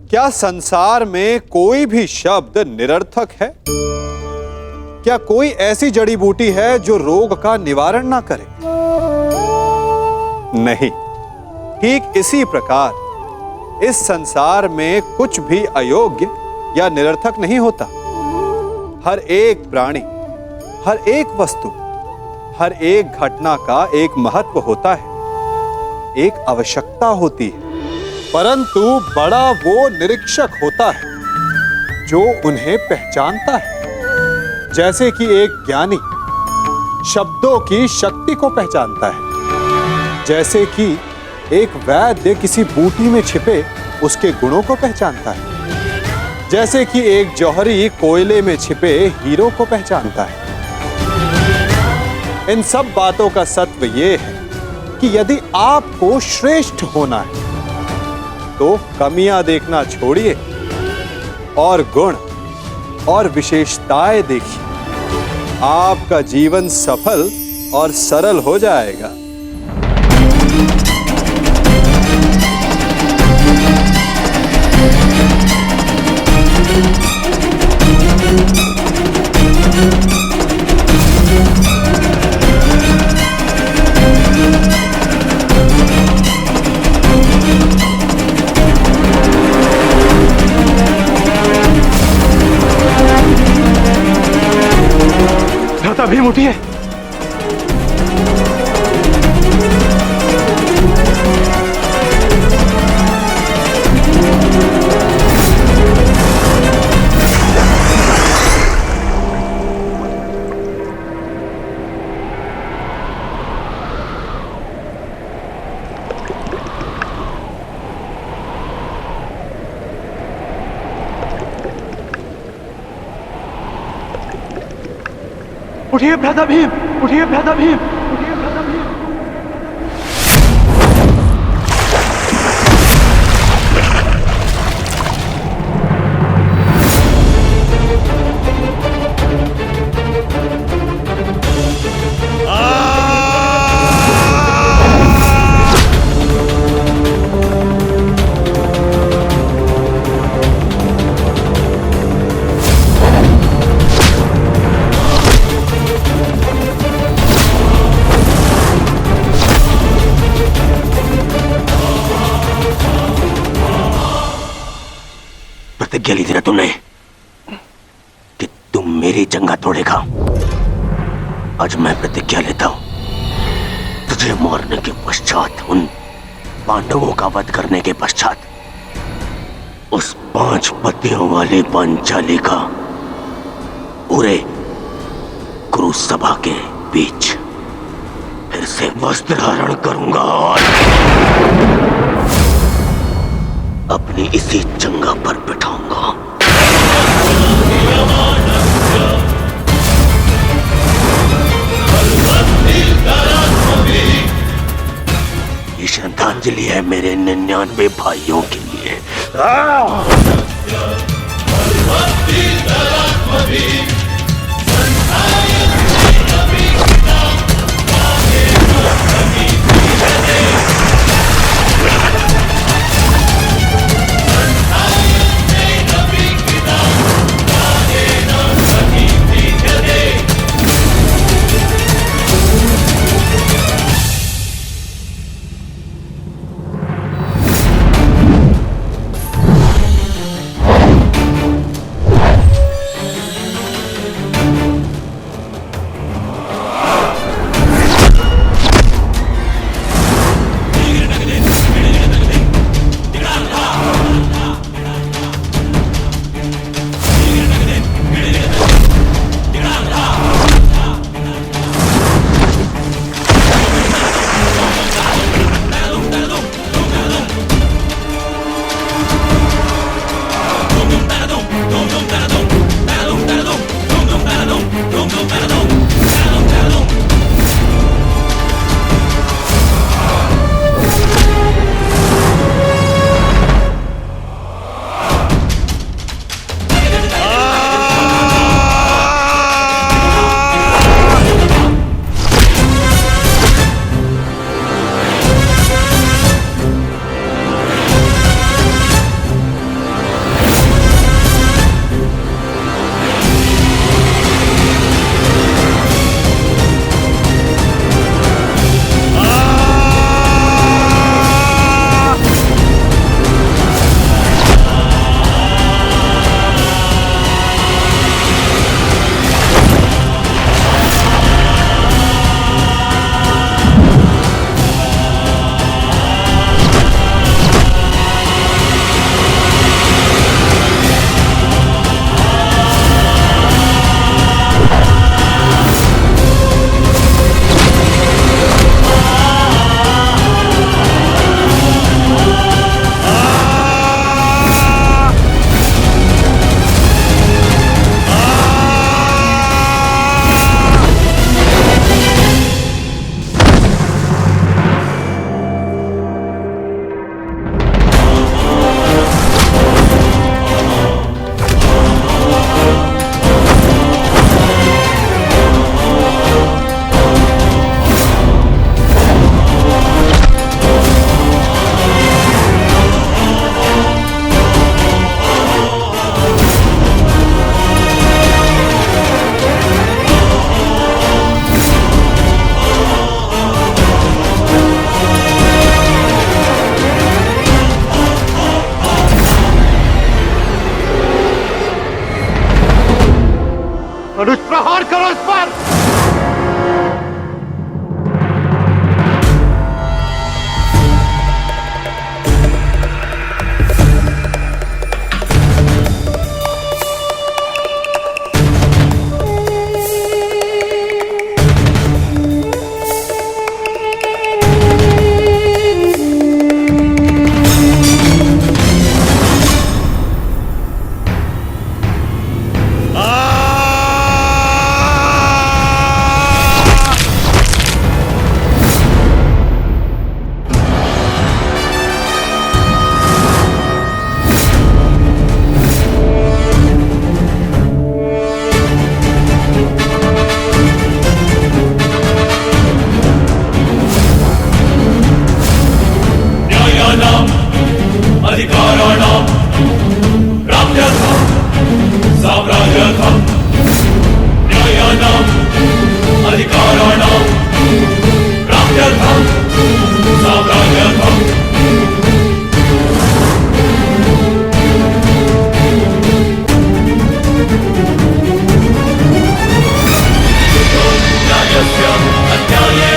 क्या संसार में कोई भी शब्द निरर्थक है? क्या कोई ऐसी जड़ी बूटी है जो रोग का निवारण ना करे? नहीं। ठीक इसी प्रकार इस संसार में कुछ भी अयोग्य या निरर्थक नहीं होता। हर एक प्राणी, हर एक वस्तु, हर एक घटना का एक महत्व होता है, एक आवश्यकता होती है। परंतु बड़ा वो निरीक्षक होता है जो उन्हें पहचानता है। जैसे कि एक ज्ञानी शब्दों की शक्ति को पहचानता है, जैसे कि एक वैद्य किसी बूटी में छिपे उसके गुणों को पहचानता है, जैसे कि एक जौहरी कोयले में छिपे हीरो को पहचानता है। इन सब बातों का सत्व यह है कि यदि आपको श्रेष्ठ होना है तो कमियां देखना छोड़िए और गुण और विशेषताएं देखिए। आपका जीवन सफल और सरल हो जाएगा। भीम उठिए। उठिए भ्राता भीम, उठिए भ्राता भीम, उठिए भ्राता भीम। प्रतिज्ञा ली थी ना तुमने कि तुम मेरी जंगा तोड़ेगा। आज मैं प्रतिज्ञा लेता हूं। तुझे मारने के पश्चात, उन पांडवों का वध करने के पश्चात, उस 5 पतियों वाली पांचाली का पूरे कुरु सभा के बीच फिर से वस्त्र धारण करूंगा और अपनी इसी जंगा पर बिठाऊंगा। ये श्रद्धांजलि है मेरे 99 भाइयों के लिए। प्रहार करो इस पर। अधिकाराणां प्राप्त्यर्थं साम्राज्यर्थं न्यायानाम् अधिकाराणां प्राप्त्यर्थं साम्राज्यर्थं न्यायस्य अन्याये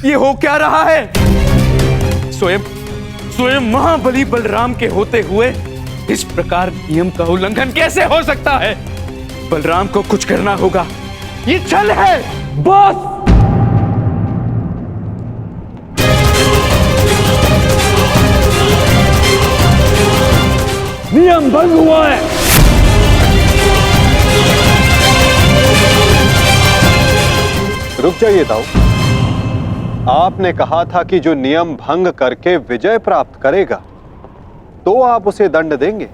ये हो क्या रहा है? स्वयं महाबली बलराम के होते हुए इस प्रकार नियम का उल्लंघन कैसे हो सकता है? बलराम को कुछ करना होगा। ये छल है बॉस। नियम भंग हुआ है। रुक जाइए दाऊ। आपने कहा था कि जो नियम भंग करके विजय प्राप्त करेगा तो आप उसे दंड देंगे,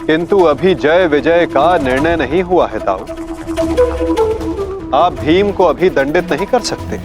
किंतु अभी जय विजय का निर्णय नहीं हुआ है दाऊ। आप भीम को अभी दंडित नहीं कर सकते।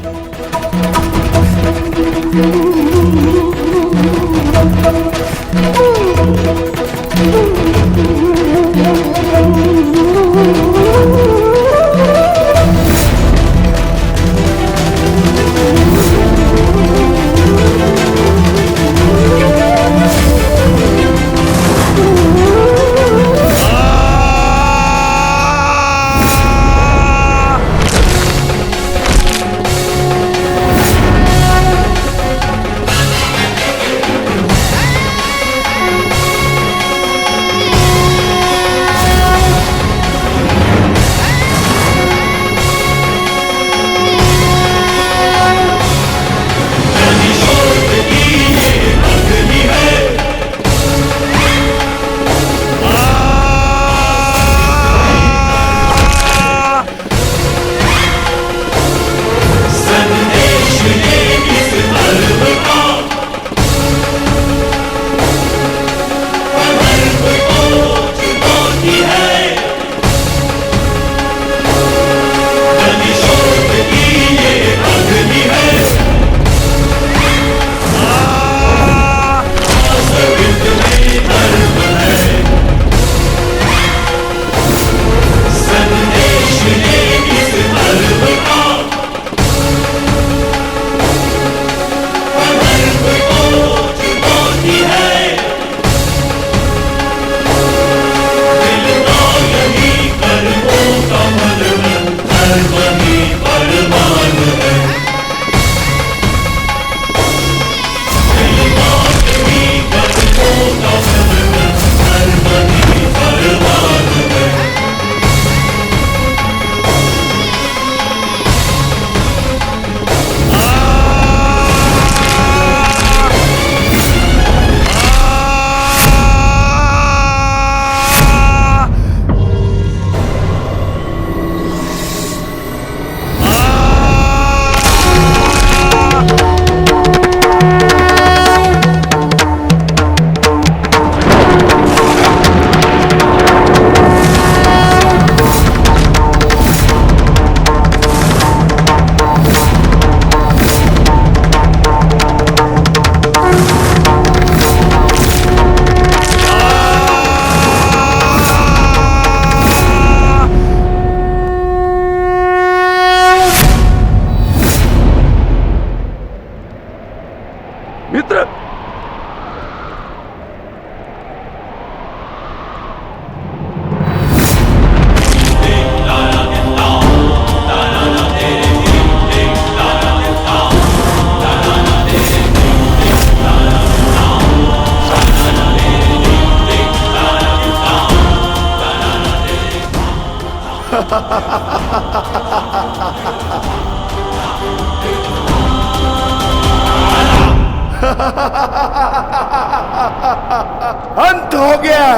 अंत हो गया,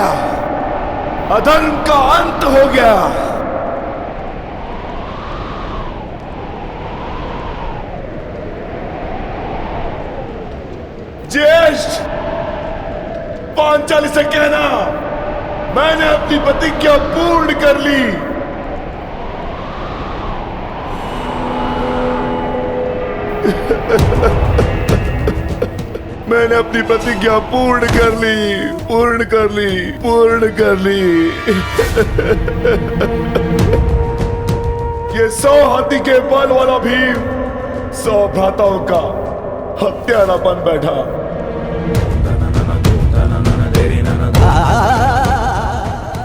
अधर्म का अंत हो गया। ज्येष्ठ, पांचाली से कहना मैंने अपनी प्रतिज्ञा पूर्ण कर ली। मैंने अपनी प्रतिज्ञा पूर्ण कर ली, पूर्ण कर ली, पूर्ण कर ली। ये 100 हाथी के बल वाला भीम 100 भ्राताओं का हत्यारा बन बैठा।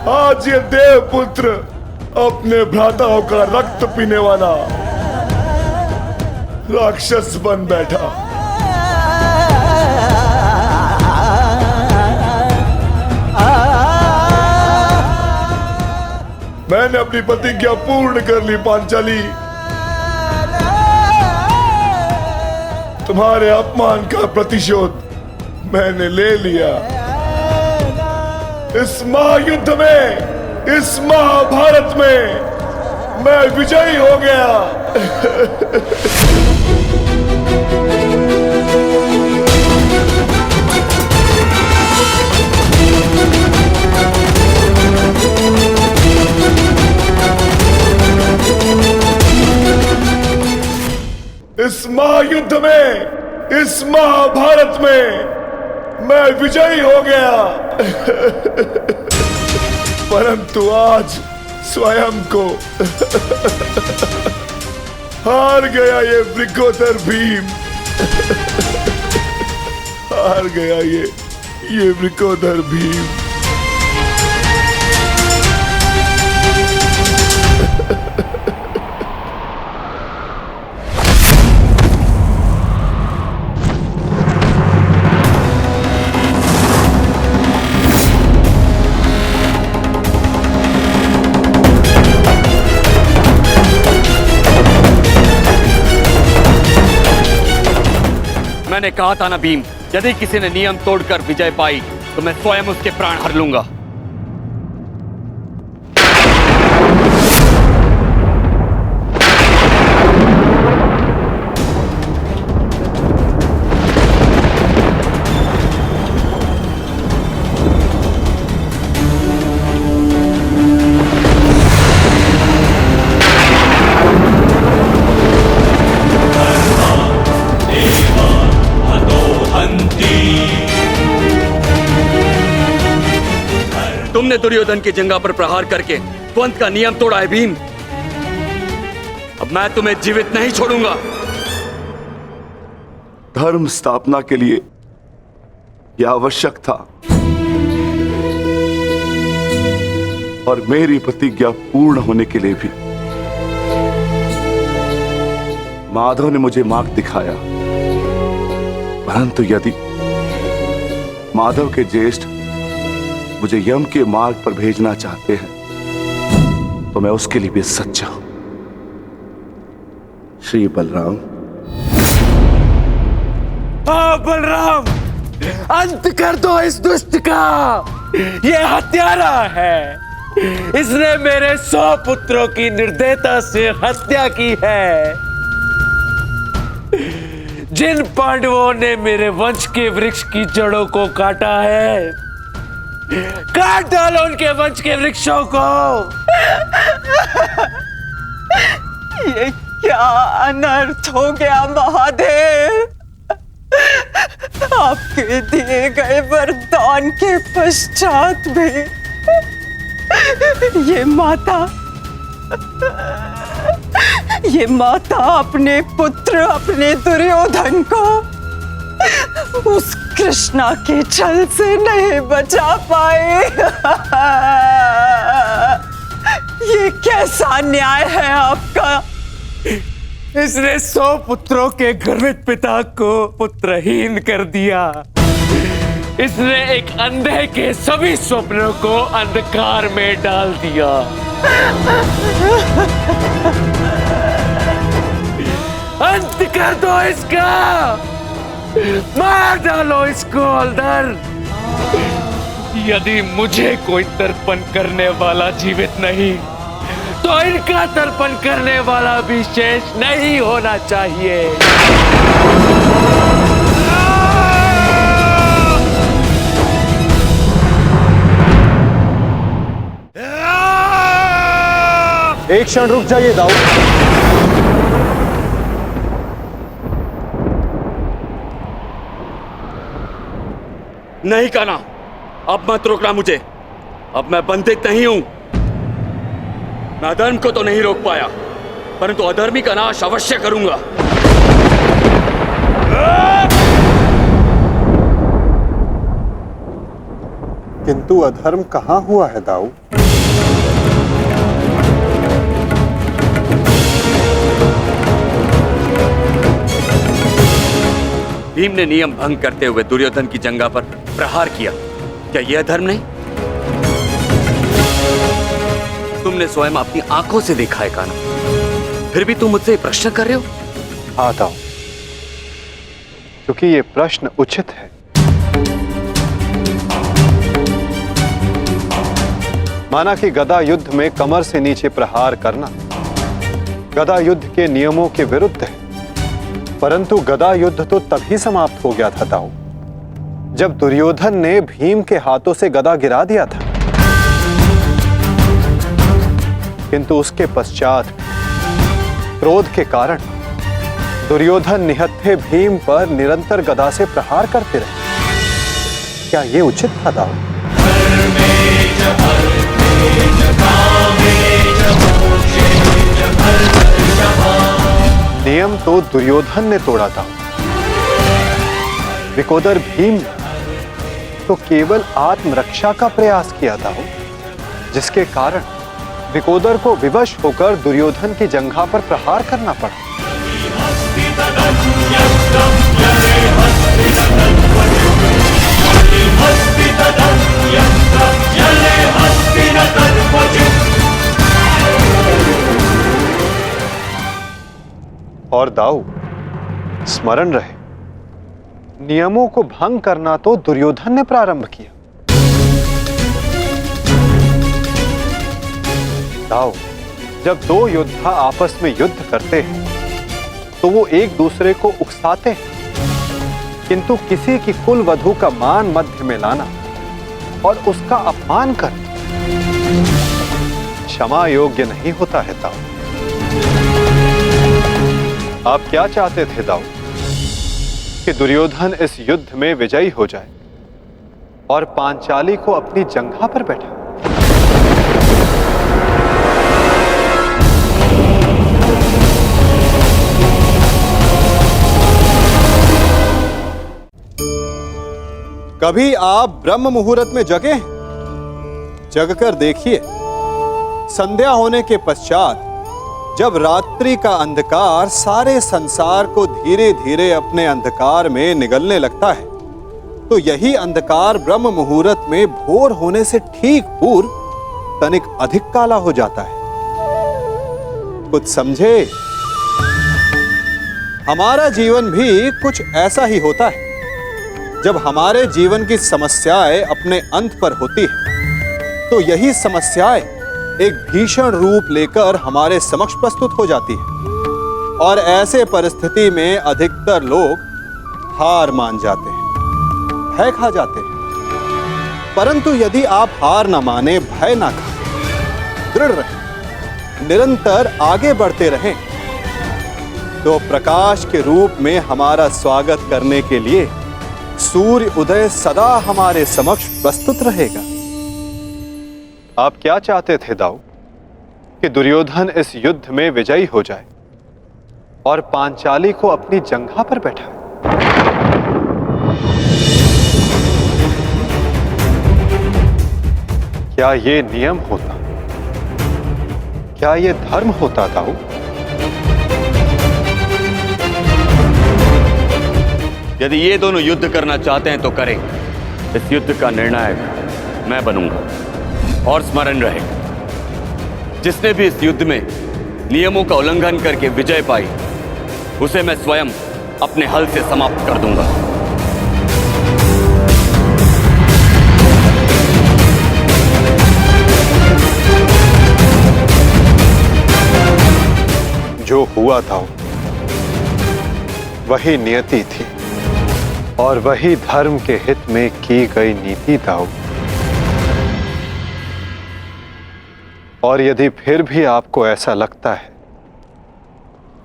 आज ये देवपुत्र अपने भ्राताओं का रक्त पीने वाला राक्षस बन बैठा। मैंने अपनी प्रतिज्ञा पूर्ण कर ली पांचाली। तुम्हारे अपमान का प्रतिशोध मैंने ले लिया। इस महायुद्ध में, इस महाभारत में मैं विजयी हो गया। इस महायुद्ध में, इस महाभारत में मैं विजयी हो गया। परंतु आज स्वयं को हार गया ये वृकोदर भीम। हार गया ये वृकोदर भीम। मैंने कहा था ना भीम, यदि किसी ने नियम तोड़कर विजय पाई तो मैं स्वयं उसके प्राण हर लूंगा। तुमने दुर्योधन की जंगा पर प्रहार करके द्वंद का नियम तोड़ा है भीम। अब मैं तुम्हें जीवित नहीं छोड़ूंगा। धर्म स्थापना के लिए यह आवश्यक था और मेरी प्रतिज्ञा पूर्ण होने के लिए भी माधव ने मुझे मार्ग दिखाया। परंतु यदि माधव के ज्येष्ठ मुझे यम के मार्ग पर भेजना चाहते हैं तो मैं उसके लिए भी सच्चा हूं। श्री बलराम। बलराम, अंत कर दो इस दुष्ट का। ये हत्यारा है। इसने मेरे 100 पुत्रों की निर्दयता से हत्या की है। जिन पांडवों ने मेरे वंश के वृक्ष की जड़ों को काटा है, काट डालो उनके वंश के वृक्षों को। ये क्या अनर्थ हो गया महादेव। आपके दिए गए वरदान के पश्चात भी ये माता अपने पुत्र, अपने दुर्योधन को उस कृष्णा के छल से नहीं बचा पाए। ये कैसा न्याय है आपका। इसने 100 पुत्रों के गर्वित पिता को पुत्रहीन कर दिया। इसने एक अंधे के सभी स्वप्नों को अंधकार में डाल दिया। अंत कर दो इसका, मार डालो इसको हवलदार। यदि मुझे कोई तर्पण करने वाला जीवित नहीं, तो इनका तर्पण करने वाला भी शेष नहीं होना चाहिए। एक क्षण रुक जाइए दाऊ। नहीं कान्हा, अब मत रोकना मुझे। अब मैं बंदित नहीं हूं। मैं अधर्म को तो नहीं रोक पाया, परंतु अधर्मी का नाश अवश्य करूंगा। किंतु अधर्म कहां हुआ है दाऊ? भीम ने नियम भंग करते हुए दुर्योधन की जंघा पर प्रहार किया। क्या यह धर्म नहीं? तुमने स्वयं अपनी आंखों से देखा है कान्हा, फिर भी तुम मुझसे प्रश्न कर रहे हो? हाँ दाऊ, क्योंकि ये प्रश्न उचित है। माना कि गदा युद्ध में कमर से नीचे प्रहार करना गदा युद्ध के नियमों के विरुद्ध है, परंतु गदा युद्ध तो तभी समाप्त हो गया था दाऊ, जब दुर्योधन ने भीम के हाथों से गदा गिरा दिया था। किंतु उसके पश्चात क्रोध के कारण दुर्योधन निहत्थे भीम पर निरंतर गदा से प्रहार करते रहे। क्या यह उचित था दाऊ? नियम तो दुर्योधन ने तोड़ा था, विकोदर भीम ने तो केवल आत्मरक्षा का प्रयास किया था, जिसके कारण विकोदर को विवश होकर दुर्योधन की जंघा पर प्रहार करना पड़ा। और दाऊ, स्मरण रहे, नियमों को भंग करना तो दुर्योधन ने प्रारंभ किया। दाऊ, जब दो योद्धा आपस में युद्ध करते हैं तो वो एक दूसरे को उकसाते हैं, किंतु किसी की कुल वधू का मान मध्य में लाना और उसका अपमान करना क्षमा योग्य नहीं होता है दाऊ। आप क्या चाहते थे दाऊ? कि दुर्योधन इस युद्ध में विजयी हो जाए और पांचाली को अपनी जंघा पर बैठा? कभी आप ब्रह्म मुहूर्त में जगे? जगकर देखिए, संध्या होने के पश्चात जब रात्रि का अंधकार सारे संसार को धीरे धीरे अपने अंधकार में निगलने लगता है, तो यही अंधकार ब्रह्म मुहूर्त में भोर होने से ठीक पूर्व तनिक अधिक काला हो जाता है। कुछ समझे? हमारा जीवन भी कुछ ऐसा ही होता है। जब हमारे जीवन की समस्याएं अपने अंत पर होती है, तो यही समस्याएं एक भीषण रूप लेकर हमारे समक्ष प्रस्तुत हो जाती है और ऐसे परिस्थिति में अधिकतर लोग हार मान जाते हैं, भय खा जाते हैं। परंतु यदि आप हार न माने, भय ना खाएं, दृढ़ रहें, निरंतर आगे बढ़ते रहें, तो प्रकाश के रूप में हमारा स्वागत करने के लिए सूर्य उदय सदा हमारे समक्ष प्रस्तुत रहेगा। आप क्या चाहते थे दाऊ? कि दुर्योधन इस युद्ध में विजयी हो जाए और पांचाली को अपनी जंघा पर बैठाए। क्या ये नियम होता? क्या ये धर्म होता दाऊ? यदि ये दोनों युद्ध करना चाहते हैं तो करें, इस युद्ध का निर्णायक मैं बनूंगा। और स्मरण रहे, जिसने भी इस युद्ध में नियमों का उल्लंघन करके विजय पाई, उसे मैं स्वयं अपने हल से समाप्त कर दूंगा। जो हुआ था वही नियति थी और वही धर्म के हित में की गई नीति था। और यदि फिर भी आपको ऐसा लगता है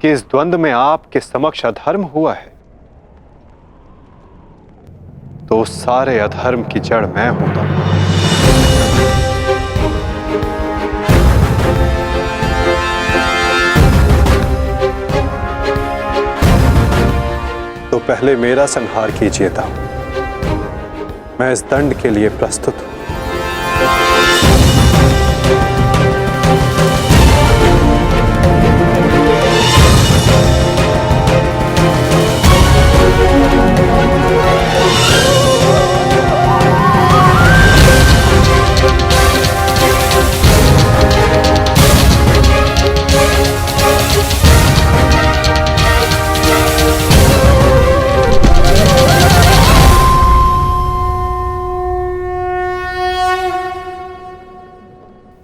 कि इस द्वंद्व में आपके समक्ष अधर्म हुआ है, तो उस सारे अधर्म की जड़ मैं हूं। तो पहले मेरा संहार कीजिए था। मैं इस दंड के लिए प्रस्तुत हूं।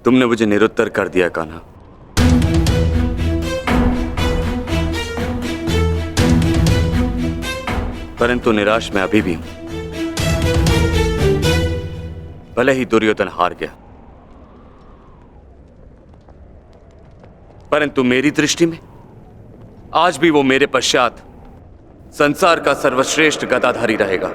तुमने मुझे निरुत्तर कर दिया कान्हा। परंतु निराश मैं अभी भी हूं। भले ही दुर्योधन हार गया, परंतु मेरी दृष्टि में आज भी वो मेरे पश्चात संसार का सर्वश्रेष्ठ गदाधारी रहेगा।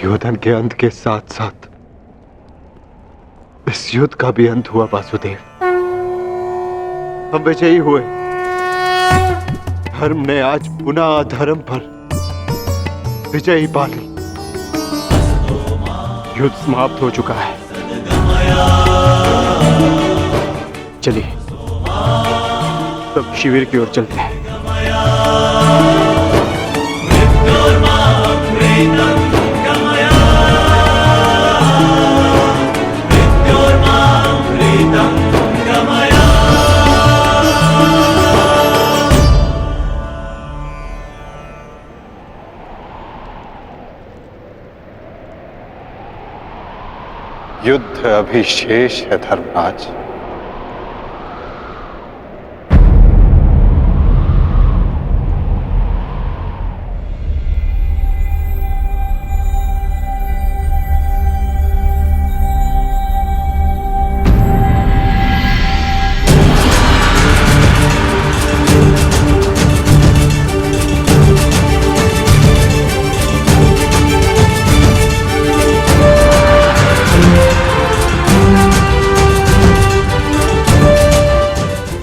युद्ध के अंत के साथ साथ इस युद्ध का भी अंत हुआ वासुदेव। हम विजयी हुए। धर्म ने आज पुनः अधर्म पर विजयी पा ली। युद्ध समाप्त हो चुका है। चलिए सब शिविर की ओर चलते हैं। युद्ध अभी शेष है धर्मराज।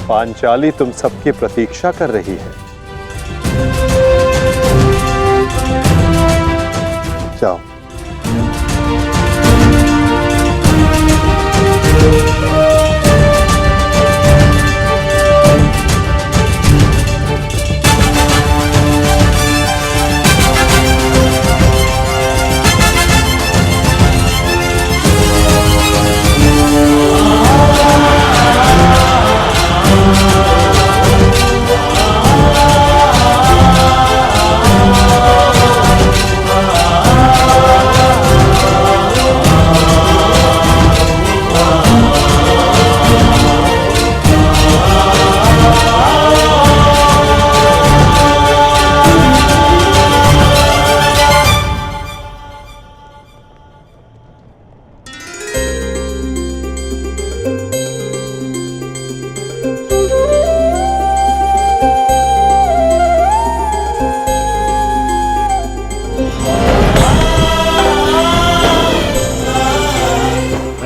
पांचाली तुम सबकी प्रतीक्षा कर रही है। जाओ।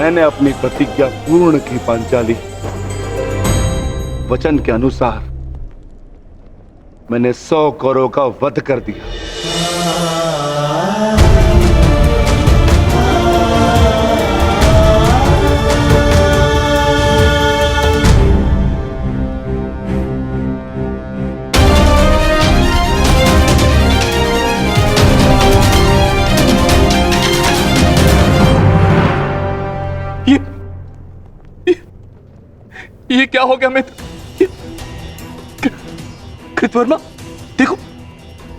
मैंने अपनी प्रतिज्ञा पूर्ण की पांचाली। वचन के अनुसार मैंने 100 कौरवों का वध कर दिया। ये क्या हो गया मित्र? कृतवर्मा, देखो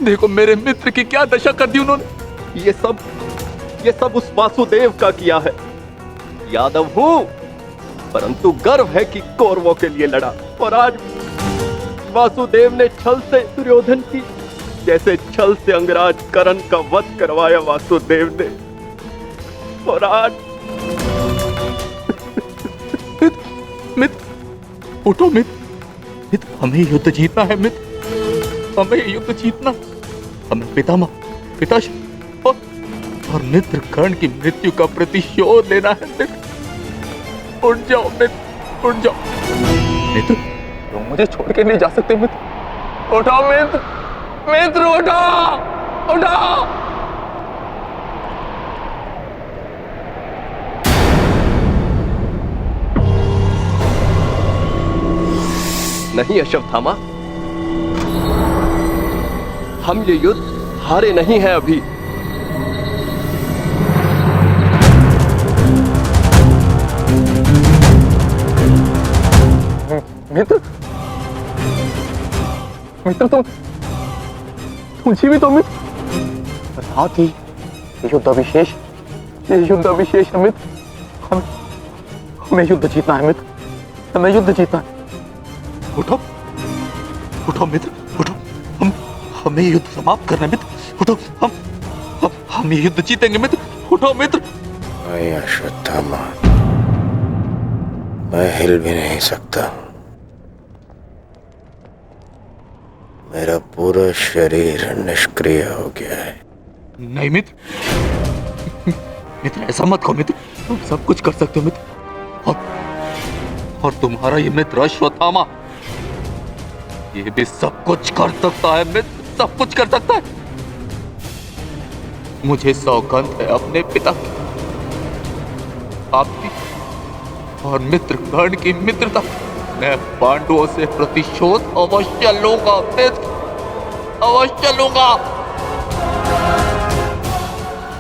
देखो मेरे मित्र की क्या दशा कर दी उन्होंने। ये सब उस वासुदेव का किया है। यादव हूं, परंतु गर्व है कि कौरवों के लिए लड़ा। और आज वासुदेव ने छल से दुर्योधन की जैसे छल से अंगराज कर्ण का वध करवाया वासुदेव ने। और आज मित्र उठो मित्र, हमें युद्ध जीतना है मित्र, हमें युद्ध जीतना। हमें पिताश्री और मित्र कर्ण की मृत्यु का प्रतिशोध लेना है मित्र। उठ जाओ मित्र, उठ जाओ मित्र, तुम मुझे छोड़ के नहीं जा सकते मित्र। उठो मित्र, मित्र उठो, उठो। नहीं अश्वत्थामा, हम ये युद्ध हारे नहीं हैं अभी। मित्र तुम जीवित हो मित्र। साथ ही युद्ध अभिशेष है मित्र। हमें युद्ध जीतना है मित्र, हमें युद्ध जीतना है। उठो उठो मित्र, उठो, हमें युद्ध समाप्त करना है मित्र। उठो, हम ये युद्ध जीतेंगे मित्र। उठो मित्र। नहीं अश्वत्थामा, मैं हिल भी नहीं सकता। मेरा पूरा शरीर निष्क्रिय हो गया है। नहीं मित्र ऐसा मत कहो मित्र, तुम सब कुछ कर सकते हो मित्र। और तुम्हारा ये मित्र अश्वत्थामा, ये भी सब कुछ कर सकता है मित्र, सब कुछ कर सकता है। मुझे सौगंध है अपने पिता की, आपकी और मित्र कर्ण की मित्रता। मैं पांडवों से प्रतिशोध अवश्य लूंगा मित्र, अवश्य लूंगा।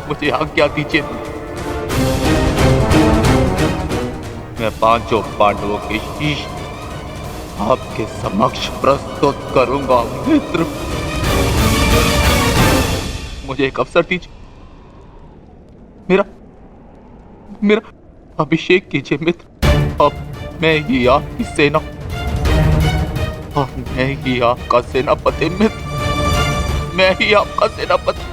मुझे आज्ञा दीजिए, मैं 5 पांडवों के शीश आपके समक्ष प्रस्तुत करूंगा मित्र। मुझे एक अवसर दीजिए, मेरा अभिषेक कीजिए मित्र। अब मैं ही आपकी सेना और मैं ही आपका सेनापति मित्र, मैं ही आपका सेनापति।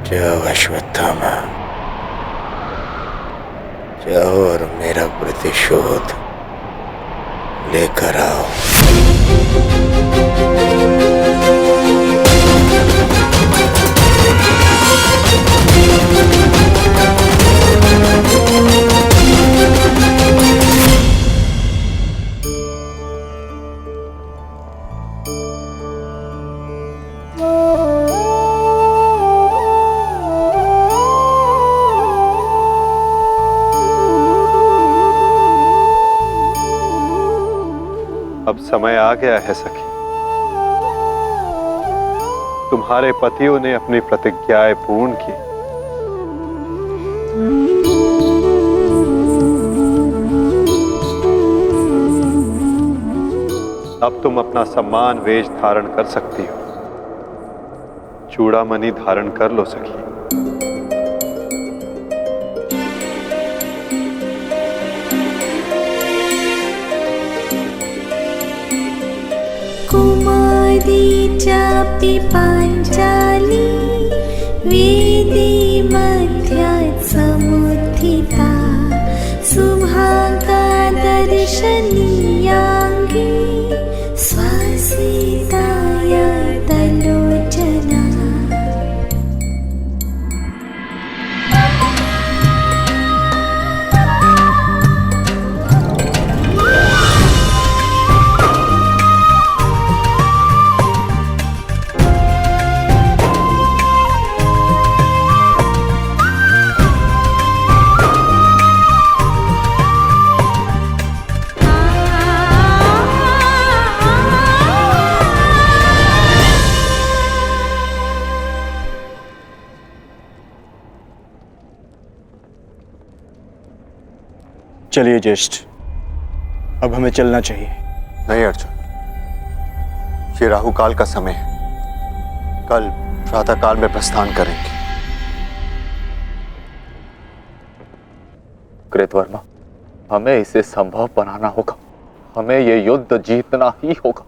जाओ अश्वत्थामा, जाओ और मेरा प्रतिशोध लेकर आओ। अब समय आ गया है सखी, तुम्हारे पतियों ने अपनी प्रतिज्ञाएं पूर्ण की। अब तुम अपना सम्मान वेश धारण कर सकती हो, चूड़ामणि धारण कर लो सखी। चापि पाञ्चाली वेदी मध्यात् समुत्थिता शुभाङ्गा दर्शनीयाङ्गी चलिए ज्येष्ठ, अब हमें चलना चाहिए। नहीं अर्जुन, ये राहु काल का समय है। कल प्रातः काल में प्रस्थान करेंगे। कृतवर्मा, हमें इसे संभव बनाना होगा। हमें ये युद्ध जीतना ही होगा।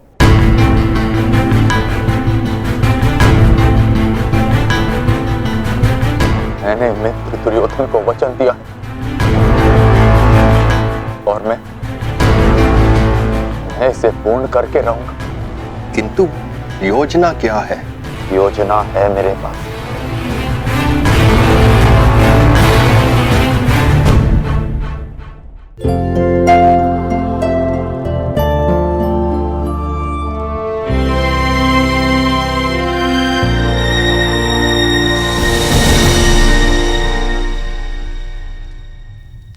मैंने मित्र दुर्योधन को वचन दिया और मैं इसे पूर्ण करके रहूंगा। किंतु योजना क्या है? योजना है मेरे पास।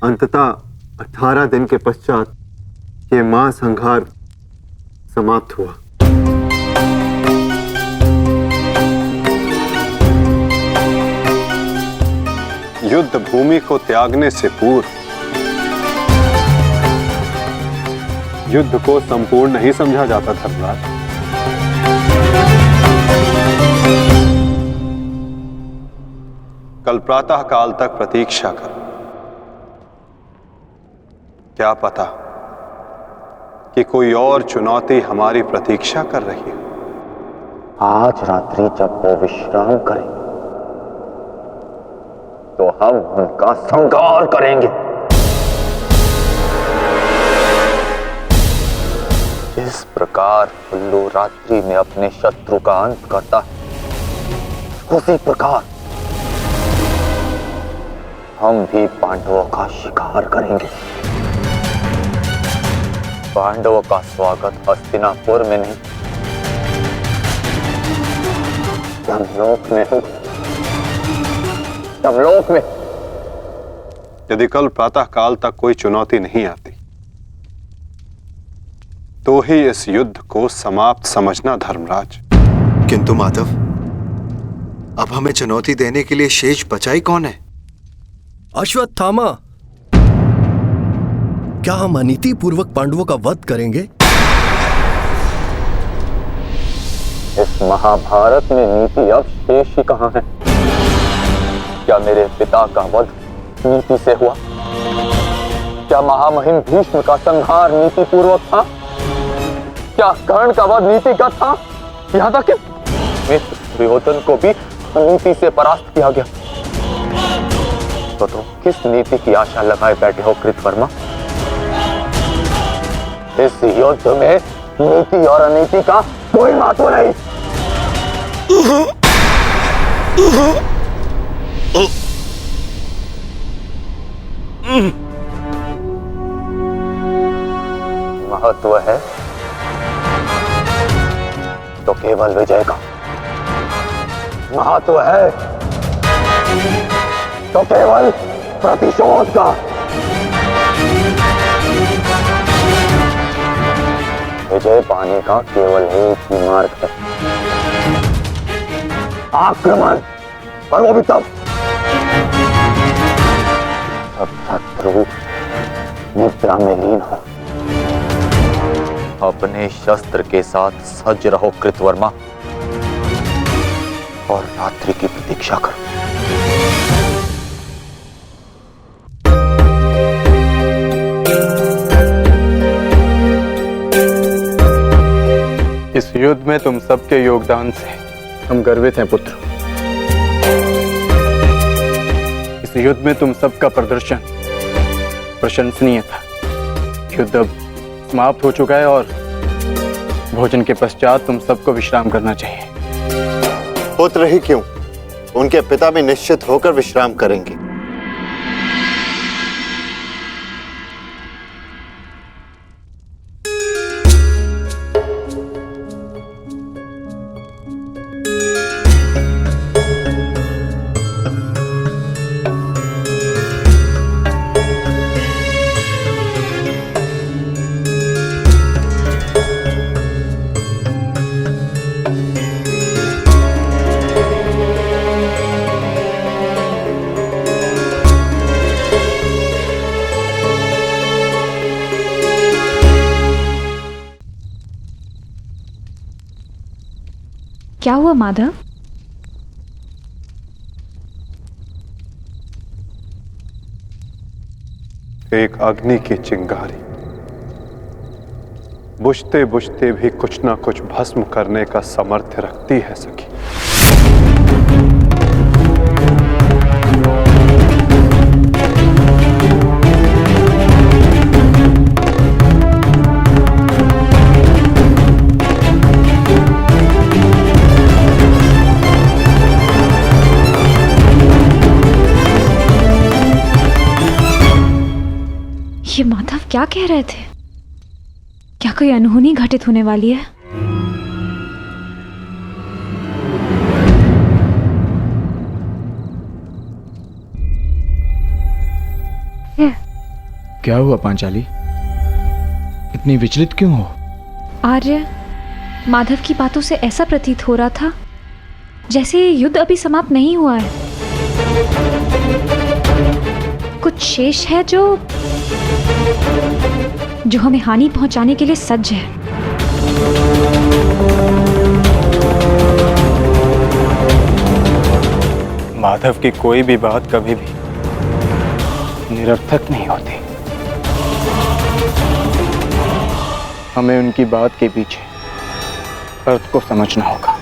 अंततः 18 दिन के पश्चात ये महासंहार समाप्त हुआ। युद्ध भूमि को त्यागने से पूर्व युद्ध को संपूर्ण नहीं समझा जाता धर्मराज। कल प्रातः काल तक प्रतीक्षा कर। क्या पता कि कोई और चुनौती हमारी प्रतीक्षा कर रही हो। आज रात्रि जब वो विश्राम करें तो हम उनका संहार करेंगे। जिस प्रकार उल्लू रात्रि में अपने शत्रु का अंत करता है, उसी प्रकार हम भी पांडवों का शिकार करेंगे। पांडवों का स्वागत हस्तिनापुर में नहीं, यमलोक में होगा। यमलोक में। यदि कल प्रातः काल तक कोई चुनौती नहीं आती तो ही इस युद्ध को समाप्त समझना धर्मराज। किंतु माधव, अब हमें चुनौती देने के लिए शेष बचा ही कौन है? अश्वत्थामा। क्या हम अनीति पूर्वक पांडवों का वध करेंगे? इस महाभारत में नीति अब शेष ही कहां है? क्या मेरे पिता का वध नीति से हुआ? क्या महामहिम भीष्म का संहार नीति पूर्वक था? क्या कर्ण का वध नीति का था? यहां तक कि मित्र दुर्योधन को भी नीति से परास्त किया गया। तो तुम किस नीति की आशा लगाए बैठे हो कृतवर्मा? इस युद्ध में नीति और अनीति का कोई महत्व नहीं। महत्व है तो केवल विजय का। महत्व है तो केवल प्रतिशोध का। विजय पाने का केवल एक ही मार्ग है, आक्रमण। और वो भी तब जब शत्रु निद्रा में लीन हो। अपने शस्त्र के साथ सज्ज रहो कृतवर्मा, और रात्रि की प्रतीक्षा करो। इस युद्ध में तुम सबके योगदान से हम गर्वित हैं पुत्र। इस युद्ध में तुम सबका प्रदर्शन प्रशंसनीय था। युद्ध अब समाप्त हो चुका है और भोजन के पश्चात तुम सबको विश्राम करना चाहिए। पुत्र ही क्यों, उनके पिता भी निश्चित होकर विश्राम करेंगे। क्या हुआ माधव? एक अग्नि की चिंगारी बुझते बुझते भी कुछ ना कुछ भस्म करने का सामर्थ्य रखती है सखी। ये माधव क्या कह रहे थे? क्या कोई अनहोनी घटित होने वाली है? क्या हुआ पांचाली? इतनी विचलित क्यों हो? आर्य, माधव की बातों से ऐसा प्रतीत हो रहा था जैसे ये युद्ध अभी समाप्त नहीं हुआ है। कुछ शेष है जो हमें हानि पहुंचाने के लिए सज्ज है। माधव की कोई भी बात कभी भी निरर्थक नहीं होती। हमें उनकी बात के पीछे अर्थ को समझना होगा।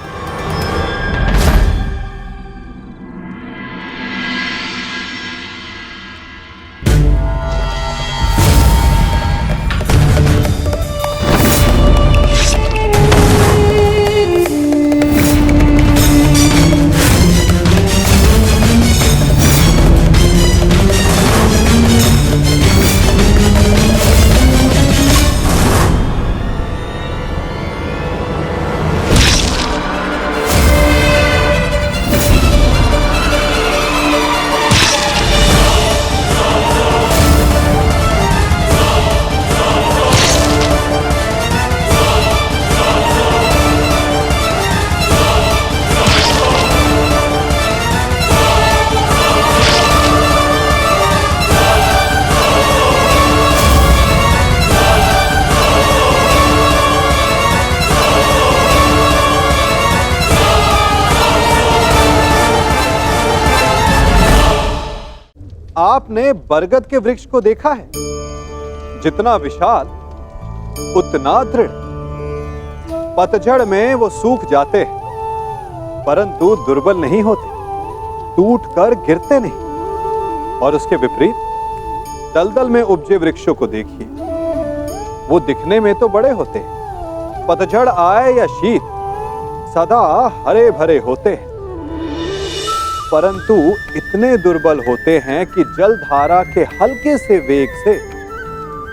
आपने बरगद के वृक्ष को देखा है? जितना विशाल उतना दृढ़। पतझड़ में वो सूख जाते हैं परंतु दुर्बल नहीं होते, टूटकर गिरते नहीं। और उसके विपरीत दलदल में उपजे वृक्षों को देखिए, वो दिखने में तो बड़े होते हैं, पतझड़ आए या शीत सदा हरे भरे होते हैं, परंतु इतने दुर्बल होते हैं कि जल धारा के हल्के से वेग से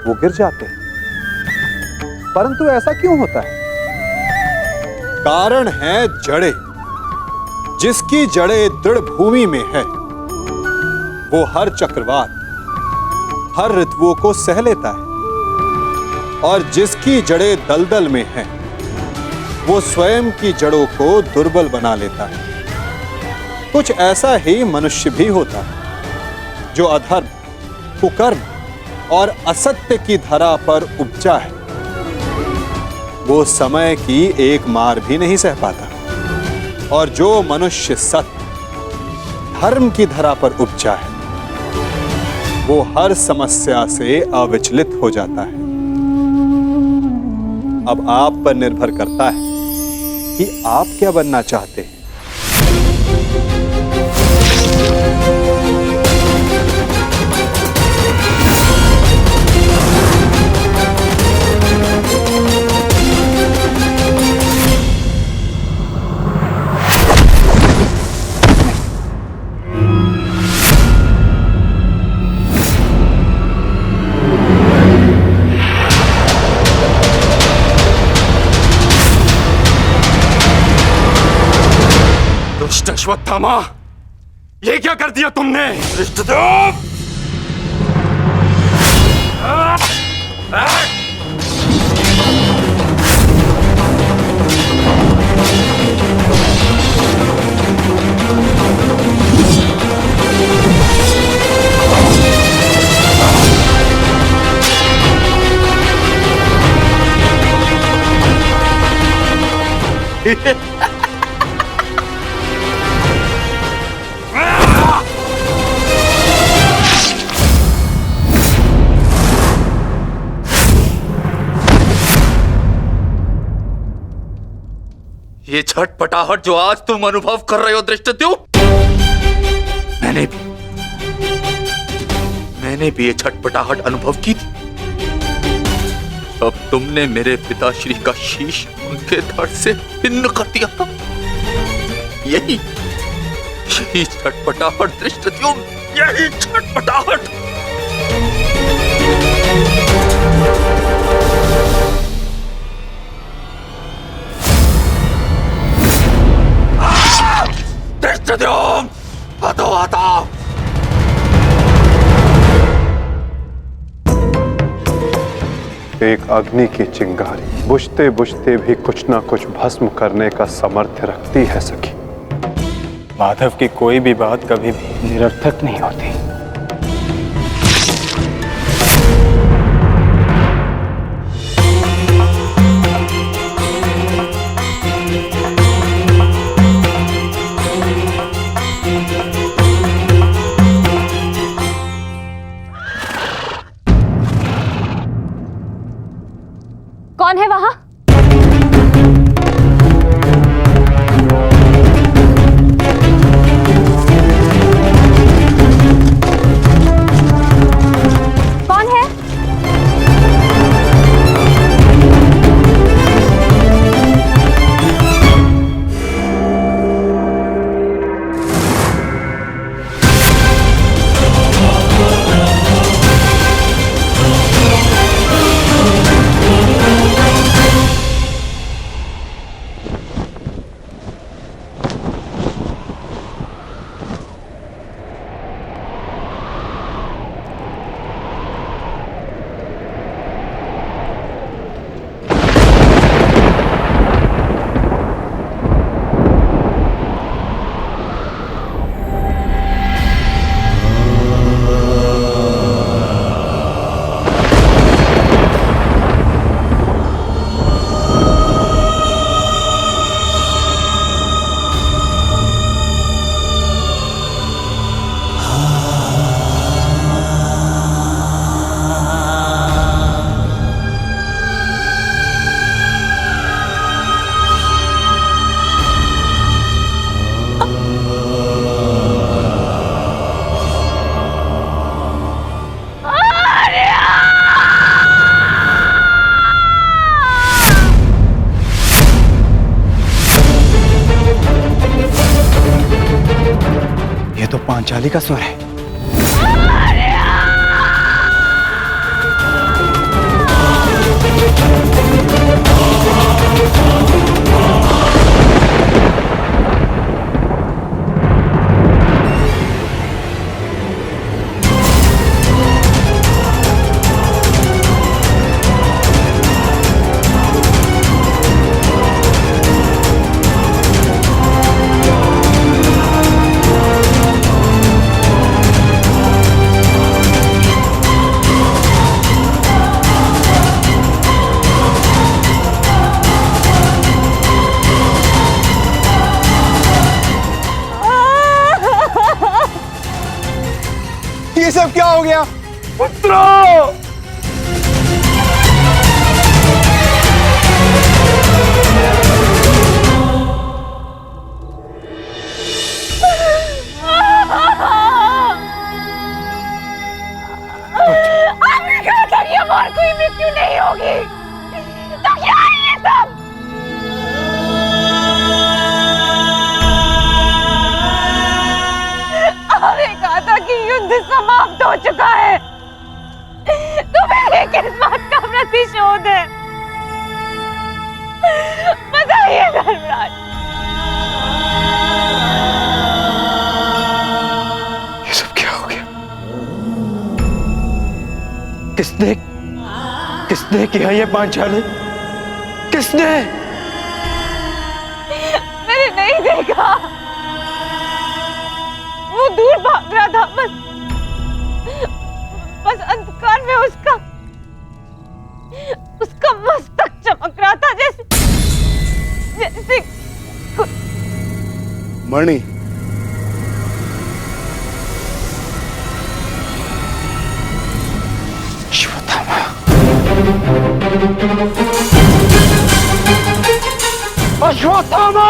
वो गिर जाते हैं। परंतु ऐसा क्यों होता है? कारण है जड़ें। जिसकी जड़ें दृढ़ भूमि में है वो हर चक्रवात, हर ऋतुओं को सह लेता है, और जिसकी जड़ें दलदल में है वो स्वयं की जड़ों को दुर्बल बना लेता है। कुछ ऐसा ही मनुष्य भी होता है जो अधर्म, कुकर्म और असत्य की धरा पर उपजा है। वो समय की एक मार भी नहीं सह पाता, और जो मनुष्य सत्य, धर्म की धरा पर उपजा है वो हर समस्या से अविचलित हो जाता है। अब आप पर निर्भर करता है कि आप क्या बनना चाहते हैं। अश्वत्थामा, ये क्या कर दिया तुमने? ये छटपटाहट जो आज तुम अनुभव कर रहे हो दृष्टद्युम्न, मैंने भी ये छटपटाहट अनुभव की थी। अब तुमने मेरे पिताश्री का शीश उनके धड़ से भिन्न कर दिया था। यही छटपटाहट दृष्टद्युम्न, यही छटपटाहट। दृष्टद्युम्न, हतो। एक अग्नि की चिंगारी बुझते बुझते भी कुछ ना कुछ भस्म करने का सामर्थ्य रखती है सखी। माधव की कोई भी बात कभी भी निरर्थक नहीं होती। कौन है वहां? कौन है? पांचाली का स्वर है। ये सब क्या हो गया? पुत्रो! आपने कहा था कि अब और कोई मृत्यु नहीं होगी, तो क्या है ये सब? आपने कहा था कि युद्ध समाप्त हो चुका है, तो मेरे किस बात का प्रतिशोध है? बताइए धर्मराज। ये सब क्या हो गया? किसने किया ये पांचाली? किसने? मैंने नहीं देखा, वो दूर भाग रहा था, बस अंधकार में उसका मस्तक चमक रहा था, जैसे मणि। अश्वत्थामा!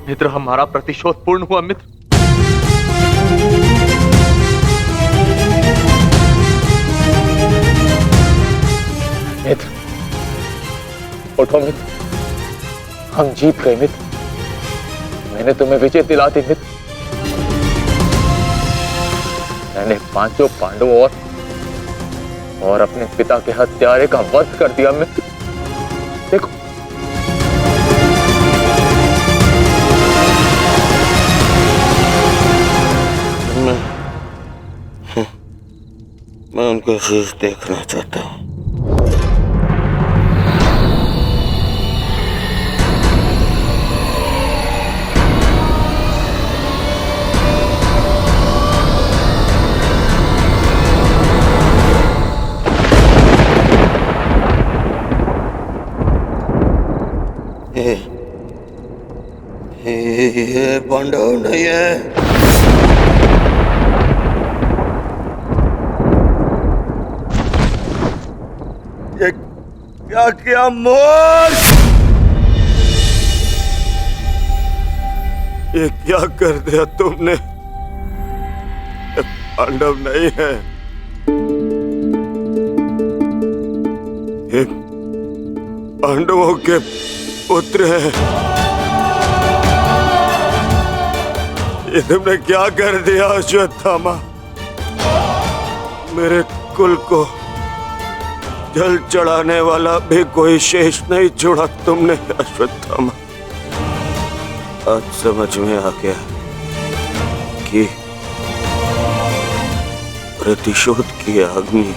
मित्र, हमारा प्रतिशोध पूर्ण हुआ मित्र। मित्र, उठो मित्र, हम जीत गए मित्र। मैंने तुम्हें विजय दिला दी मित्र। मैंने पांचों पांडवों और अपने पिता के हत्यारे का वध कर दिया मित्र। देखो, मैं उनको शीश देखना चाहता हूँ। ये पांडव नहीं है। ये क्या किया मूर्ख? ये क्या कर दिया तुमने? ये पांडव नहीं है, ये पांडवों के पुत्र हैं। ये तुमने क्या कर दिया अश्वत्थामा? मेरे कुल को जल चढ़ाने वाला भी कोई शेष नहीं छोड़ा तुमने अश्वत्थामा। आज समझ में आ गया कि प्रतिशोध की अग्नि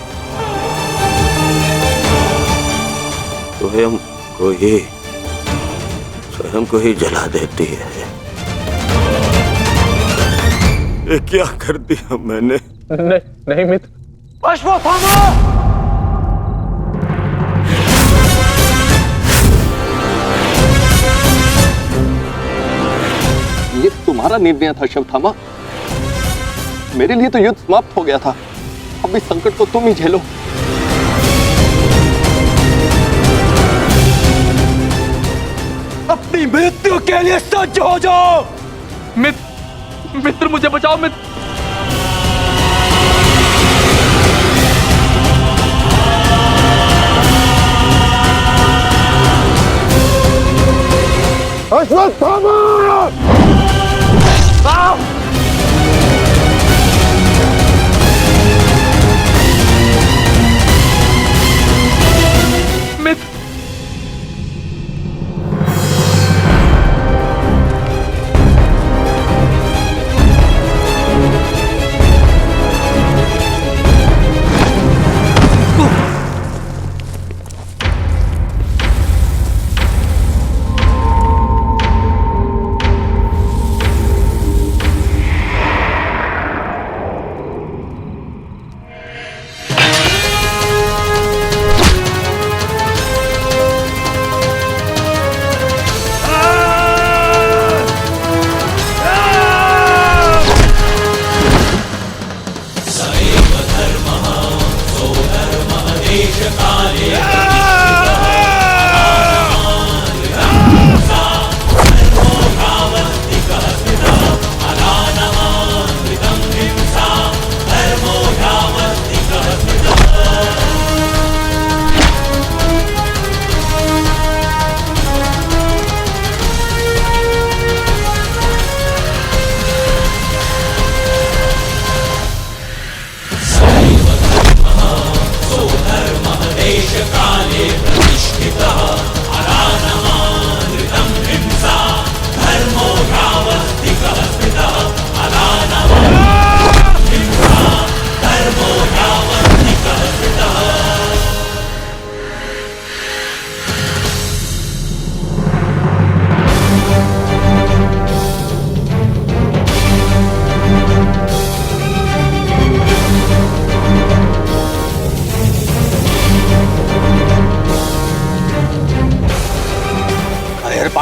स्वयं को ही जला देती है। ये क्या कर दिया मैंने? नहीं मित्र। अश्वत्थामा! ये तुम्हारा निर्णय था अश्वत्थामा। मेरे लिए तो युद्ध समाप्त हो गया था। अब इस संकट को तुम ही झेलो। अपनी मृत्यु के लिए सज्ज हो जाओ। मित्र मुझे बचाओ मित्र। अश्वत्थामा! मित्र,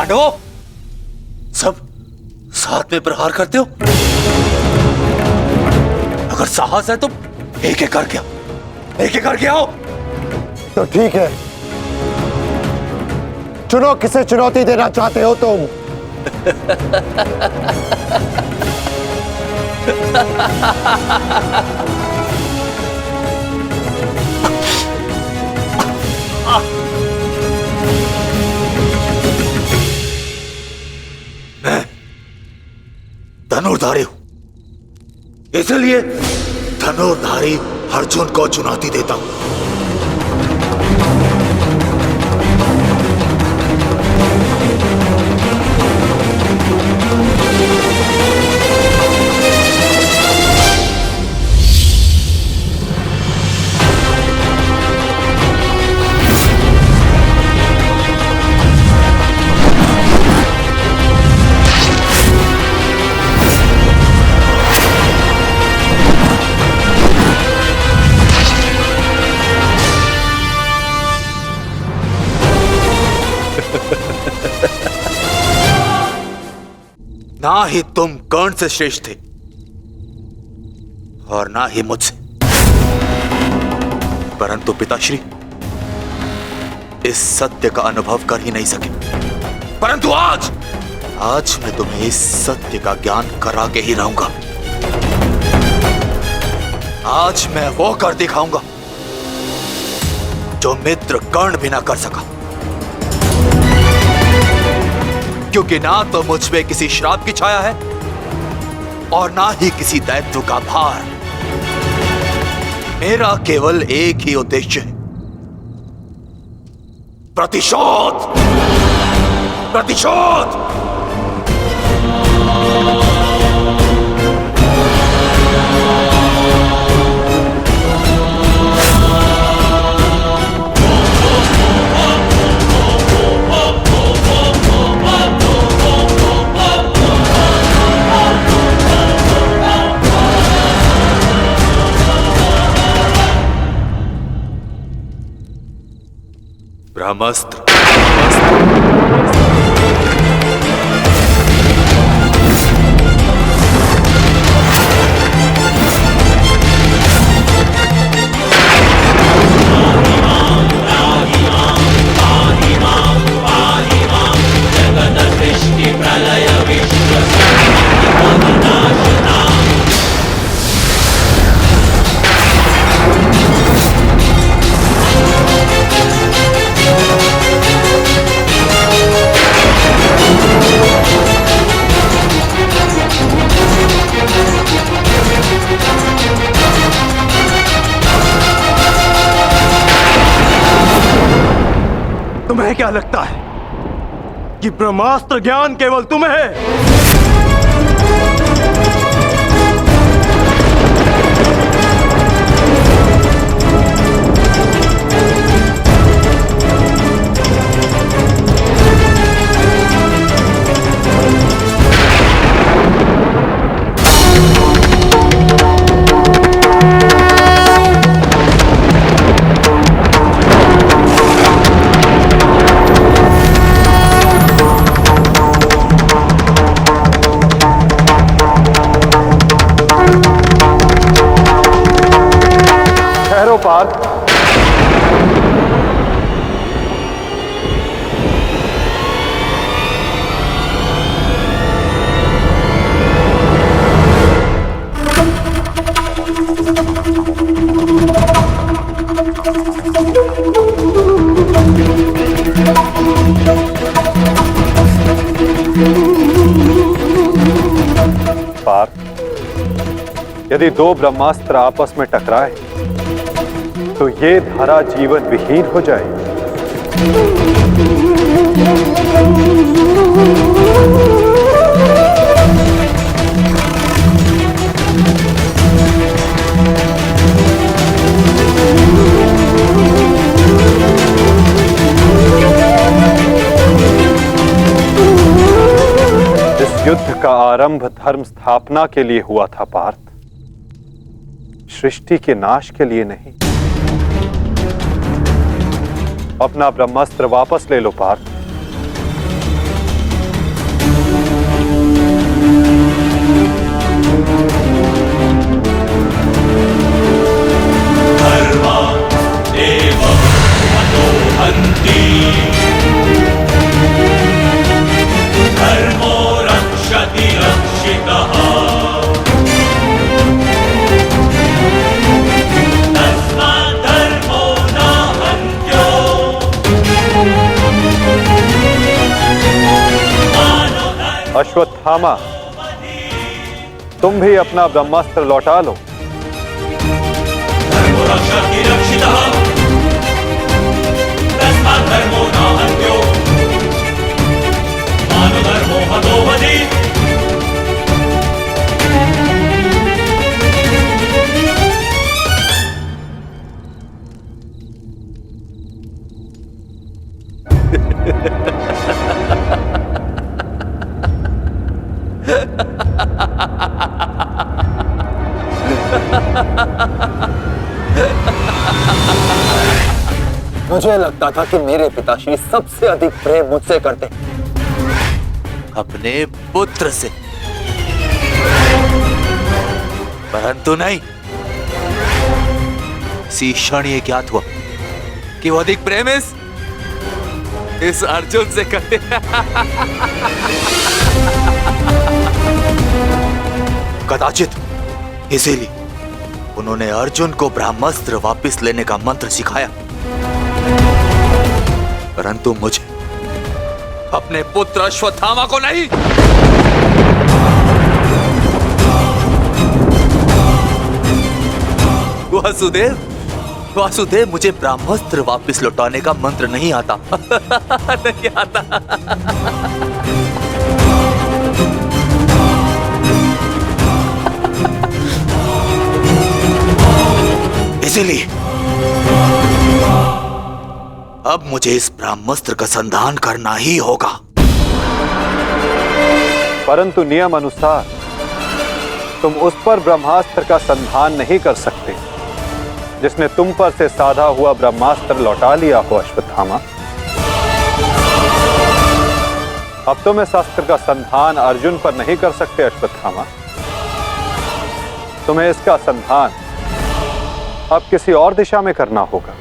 पांडवों, सब साथ में प्रहार करते हो? अगर साहस है तो एक एक करके आओ। तो ठीक है, चुनो किसे चुनौती देना चाहते हो तुम। मैं धनुर्धारी हूं, इसलिए धनुर्धारी अर्जुन को चुनौती देता हूं। ना ही तुम कर्ण से श्रेष्ठ थे और ना ही मुझसे, परंतु पिताश्री इस सत्य का अनुभव कर ही नहीं सके। परंतु आज मैं तुम्हें इस सत्य का ज्ञान करा के ही रहूंगा। आज मैं वो कर दिखाऊंगा जो मित्र कर्ण भी ना कर सका, क्योंकि ना तो मुझ पे किसी श्राप की छाया है और ना ही किसी दैत्य का भार। मेरा केवल एक ही उद्देश्य है, प्रतिशोध। प्रतिशोध। ब्रह्मास्त्र। तुम्हें क्या लगता है कि ब्रह्मास्त्र ज्ञान केवल तुम्हें है? पार्थ, पार्थ, यदि दो ब्रह्मास्त्र आपस में टकराए तो ये धारा जीवन विहीन हो जाए। इस युद्ध का आरंभ धर्म स्थापना के लिए हुआ था पार्थ, सृष्टि के नाश के लिए नहीं। अपना ब्रह्मास्त्र वापस ले लो पार्थ। अश्वत्थामा, तुम भी अपना ब्रह्मास्त्र लौटा लो। धर्मो नाहन्यो मानधर्मो हतो बलि। मुझे लगता था कि मेरे पिताश्री सबसे अधिक प्रेम मुझसे करते, अपने पुत्र से, परंतु नहीं। इसी क्षण ये ज्ञात हुआ कि वो अधिक प्रेम इस अर्जुन से करते। कदाचित इसीलिए उन्होंने अर्जुन को ब्रह्मास्त्र वापस लेने का मंत्र सिखाया, परंतु मुझे, अपने पुत्र अश्वत्थामा को नहीं। वासुदेव, मुझे ब्रह्मास्त्र वापस लौटाने का मंत्र नहीं आता। नहीं आता। इसीलिए अब मुझे इस ब्रह्मास्त्र का संधान करना ही होगा। परंतु नियम अनुसार तुम उस पर ब्रह्मास्त्र का संधान नहीं कर सकते जिसने तुम पर से साधा हुआ ब्रह्मास्त्र लौटा लिया हो अश्वत्थामा। अब तुम इस अस्त्र का संधान अर्जुन पर नहीं कर सकते अश्वत्थामा। तुम्हें इसका संधान अब किसी और दिशा में करना होगा।